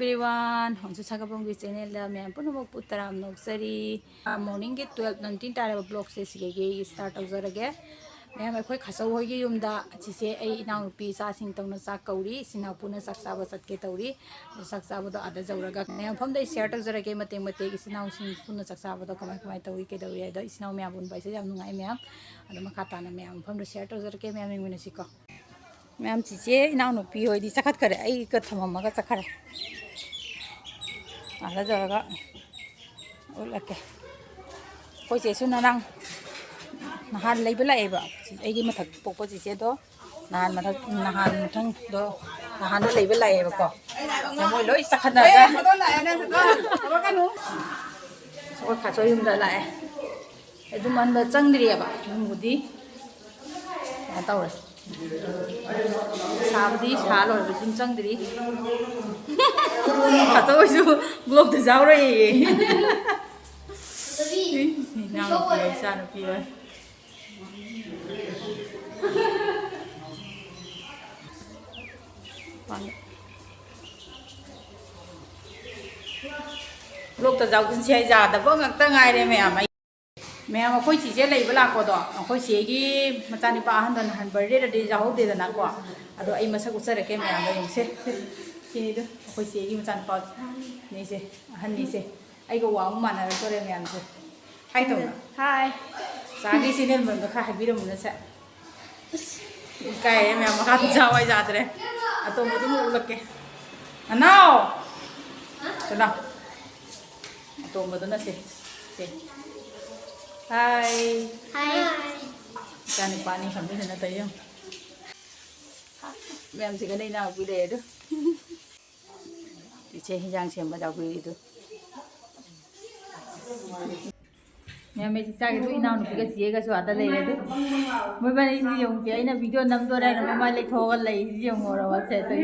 everyone. Honsu Sagabongi channel la main puno putaram noksari morning ke 12:19 tare blog se sige start auzarage main akhoi khasau hogi yumda chise ai inau pi sa sing tongna sa kauri sina puna saksa ba satke tauri saksa ba do ada jauraga main pham dai share tauzarage mate mate sinau sing puna saksa ba do kamai kamai tauri ke dauri da sinau main bun bai se jam nungai main ada makata na main pham do share tauzarage main ming siko मैम चीचे इनानुपी होदी चखरे थमग चखरे आदा जरगा उलके कोई नारंग नहान लेब लाएब मथक pope चीचेदो नहान मथक नहान मथंग नहान लेब लाएबको मोई लोई चखनगा खाचो यूम लाए मन चंद्रीब यूमबुदी तौर साबदी साल और जिम चंगदरी खाचौसु ब्लॉग द जावरे ना पिया सा पिया ब्लॉग द जावकिन से जादबो ngakta ngaire मैम मैम अखोई चीजे लेब लाकोदो अखोई चेगी मचानिपा अहन हन बर्थडे दे जाहौदेदनाको अदो आई मसक उचरके मैम यंगसे सिनिदो अखोई चेगी मचानिपा निसे अहन निसे आइगो वांग मानर तोरे मैम से हाय तो हाय सागी सिनेल मन खा हाबिरो मुनसे काय मैम हाथ जावाय जादरे अतो मदु उलके अनाओ चला अतो मदु नसे से हाय हाय जाने पानी खम्बे न तयो मैम से गनै ना बिले दु इचे हिजांग सेम बदा गुई दु मैम में चागे दु इनाउ नु के जिए का सु आदा ले दु मोय बने इ यong के आइना वीडियो नम तो राय न मा ले थोग ले इ यong और वा से तो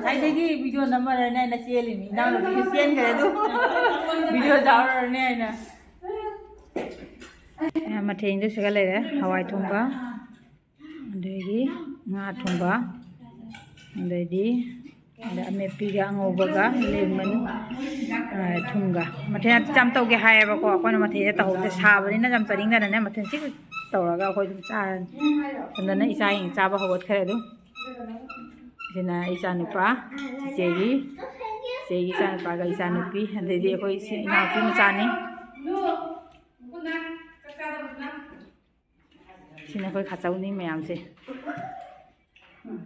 साइडगी वीडियो नंबर है चेली ना चेन करे वीडियो जाने मठेंग से लेरे हवाई थोंबा nga thongba adedi amepiga ngobaga lemon thunga mathen cham tawge hayaba ko akona mathe ta hokte sabani na jam taring na ne mathen si tawraga khoi dum charan andana isa ing chaba hogot khare du sina isa nupa chegi isa nupa ga isa nupi adedi khoi ina pi machani sina khoi khachau ni mayam se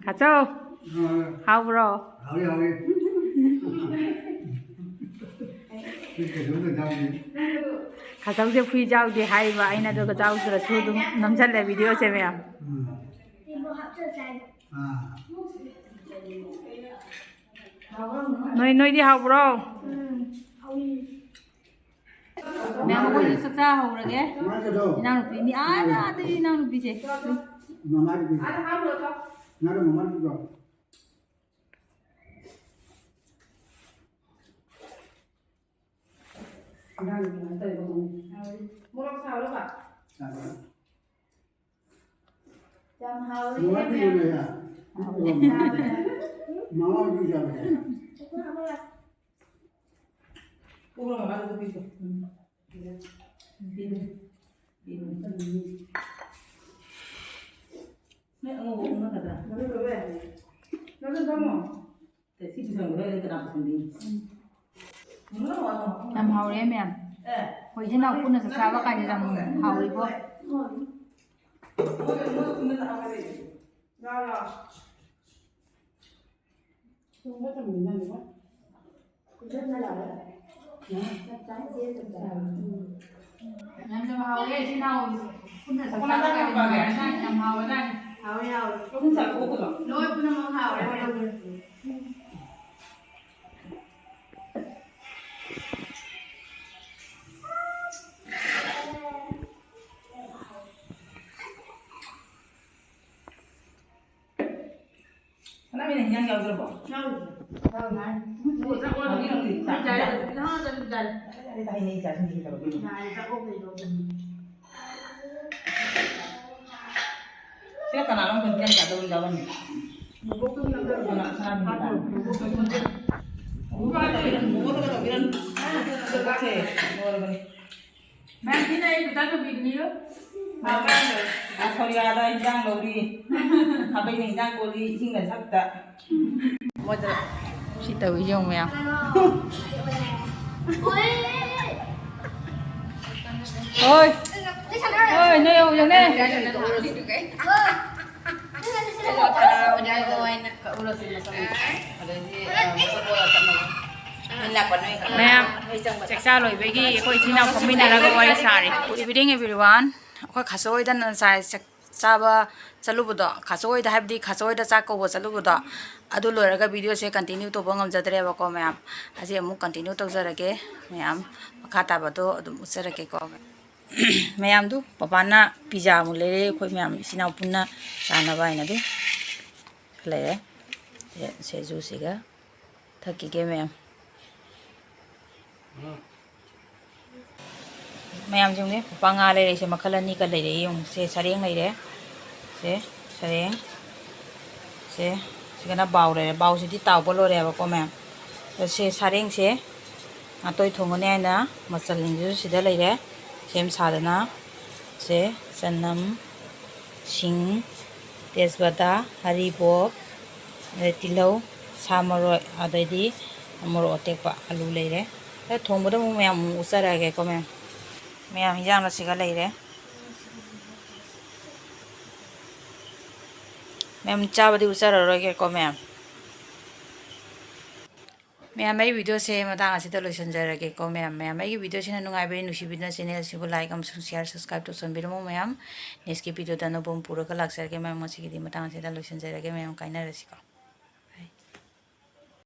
khachau how bro khachau se phui jau de hai ba aina do ga jau sura chu dum namjal le video se mayam noi đi học bro mẹ mà coi được ra học rồi ghé nào bị đi ra đi nào bị chết mama đi nào mama đi rồi đang đi tới đâu mua làm sao đó bạn chăm hao đi em mama đi rồi cô làm ăn được gì nè ông uống nó cả nó được về nó được không để xin thằng đây cái nào cũng đi làm hao đấy em hồi trên nào cũng là sao các cái làm hao đi cô không có thằng mình làm được không rất là lợi làm cho hao đấy trên nào cũng là sao các cái làm hao đấy hao hao không sợ cô rồi nói cũng làm hao đấy nó bên này nhang dầu rồi bỏ dầu này mua ra qua cái gì trái nó dần dần đây tay này trái gì cả bên này ra ôm này rồi sẽ cả nào nó còn nhang cả đâu đâu Mẹ cái này người ta cho vịt nữa. Bao gan rồi. Koreada injang lori. Habis ni injang kori sing dah sabda. Moja. ရှိတူရုံမရโอ้ยเอ้ยเนี่ยอย่างนี้ แม่เซ็กซ่าเลยไปกี่คนที่น่าคอมมินแล้วก็วายสารี Good evening everyone คนข้าสวยดันนั่นใส่ทราบว่าสรุปดอกข้าสวยได้ฮับดีข้าสวยได้จากกูสรุปดอกอะดูเลยแล้วก็วิดีโอเสีย continue ตัวบังคับจะได้บอกก็แม่อาจจะมุก continue ตัวจะได้แก่แม่ข้าตาบัดตัวดูมุสระแก่ก็แม่ดูป้าป้าน่ะพิซซ่ามุเลยคนแม่สินาปุ่นน่ะจานอะไรนะดูเลยเสียจูสิกะทักกี่แก่แม่Mayam jung ni pangale le se makhala ni ka le re yung se sareng le re se sareng se kana baw re baw se ti taw bolo re ba ko ma'am se sareng se atoi thong ne na masal ning ju sida le re sem sa da na se sanam sing tesbata haribo tilau samaroi adai di amoro otek pa alu le re thong bo da mu ma'am usara ge ko ma'amแม่ย่างเราสิกันเลยเด้แม่จ้าบดีอุตส่าห์รอแกก็แม่ไม่วิดีโอเสียมาตั้งอาทิตย์ละชั่วโมงจะแกก็แม่ไม่วิดีโอเช่นนุ่งไอเบนนุชิบินช่องสิบุไลค์กันแชร์ subscribe ตัวส่วนบิลโมแม่เนี่ยสกิปวิดีโอแต่โน้ตบุ้มพูดก็ลักษณะแกแม่มาสิกิดีมาตั้งอาทิตย์ละชั่วโมงจะแกแม่ใครน่ารักสิก็